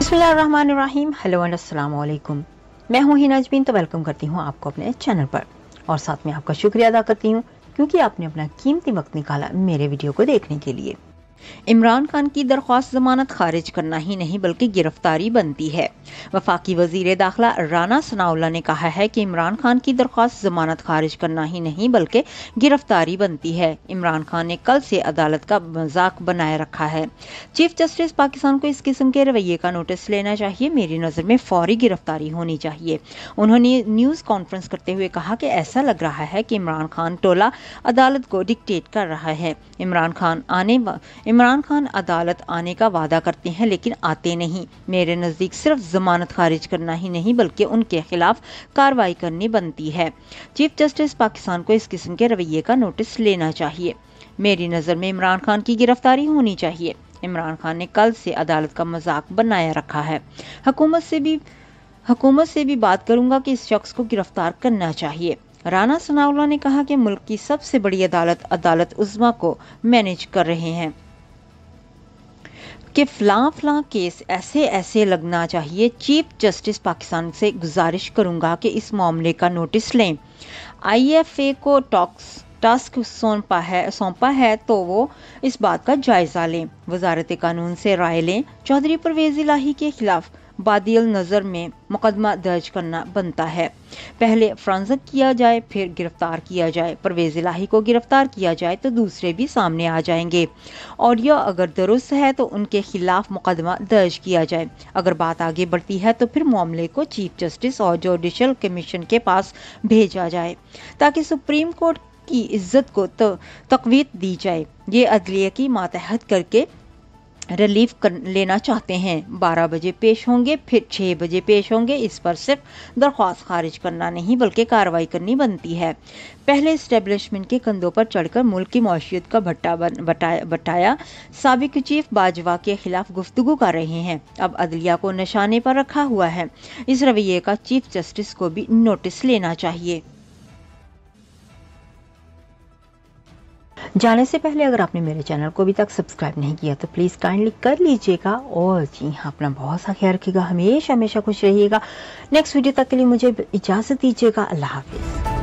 बिस्मिल्लाहिर्रहमानिर्रहीम। Hello and अस्सलाम वालेकुम। मैं हूं हिना अजमीन, तो वेलकम करती हूं आपको अपने चैनल पर और साथ में आपका शुक्रिया अदा करती हूं क्योंकि आपने अपना कीमती वक्त निकाला मेरे वीडियो को देखने के लिए। इमरान खान की दरख्वास्त जमानत खारिज करना ही नहीं बल्कि गिरफ्तारी बनती है। वफाकी वजीर दाखिला राना सनाउल्लाह ने कहा है कि इमरान खान की दरख्वास्त जमानत खारिज करना ही नहीं बल्कि गिरफ्तारी बनती है। इमरान खान ने कल से अदालत का मजाक बनाए रखा है। चीफ जस्टिस पाकिस्तान को इस किस्म के रवैये का नोटिस लेना चाहिए। मेरी नज़र में फौरी गिरफ्तारी होनी चाहिए। उन्होंने न्यूज़ कॉन्फ्रेंस करते हुए कहा कि ऐसा लग रहा है कि इमरान खान टोला अदालत को डिक्टेट कर रहा है। इमरान खान अदालत आने का वादा करते हैं लेकिन आते नहीं। मेरे नज़दीक सिर्फ जमानत खारिज करना ही नहीं बल्कि उनके खिलाफ कार्रवाई करनी बनती है। चीफ जस्टिस पाकिस्तान को इस किस्म के रवैये का नोटिस लेना चाहिए। मेरी नज़र में इमरान खान की गिरफ्तारी होनी चाहिए। इमरान खान ने कल से अदालत का मजाक बनाया रखा है। हुकूमत से भी बात करूंगा कि इस शख्स को गिरफ्तार करना चाहिए। राना सनाउल्लाह ने कहा कि मुल्क की सबसे बड़ी अदालत उज़्मा को मैनेज कर रहे हैं कि फलां केस ऐसे लगना चाहिए। चीफ जस्टिस पाकिस्तान से गुजारिश करूंगा कि इस मामले का नोटिस लें। IFA को टास्क सौंपा है तो वो इस बात का जायजा लें। वजारत कानून से राय लें। चौधरी परवेज इलाही के खिलाफ बादिल नज़र में मुकदमा दर्ज करना बनता है। पहले फरांजत किया जाए फिर गिरफ्तार किया जाए। परवेज इलाही को गिरफ्तार किया जाए तो दूसरे भी सामने आ जाएंगे और यह अगर दुरुस्त है तो उनके खिलाफ मुकदमा दर्ज किया जाए। अगर बात आगे बढ़ती है तो फिर मामले को चीफ जस्टिस और जुडिशल कमीशन के पास भेजा जाए ताकि सुप्रीम कोर्ट की इज्जत को तकवीत दी जाए। ये अदलिया की मातहत करके रिलीफ लेना चाहते हैं। 12 बजे पेश होंगे फिर 6 बजे पेश होंगे। इस पर सिर्फ दरख्वास्त खारिज करना नहीं बल्कि कार्रवाई करनी बनती है। पहले इस्टेब्लिशमेंट के कंधों पर चढ़कर मुल्क की मौशियत का बटाया साबिक चीफ बाजवा के खिलाफ गुफ्तगू कर रहे हैं। अब अदलिया को निशाने पर रखा हुआ है। इस रवैये का चीफ जस्टिस को भी नोटिस लेना चाहिए। जाने से पहले अगर आपने मेरे चैनल को अभी तक सब्सक्राइब नहीं किया तो प्लीज़ काइंडली कर लीजिएगा और जी हाँ, अपना बहुत सा ख्याल रखिएगा। हमेशा खुश रहिएगा। नेक्स्ट वीडियो तक के लिए मुझे इजाज़त दीजिएगा। अल्लाह हाफिज़।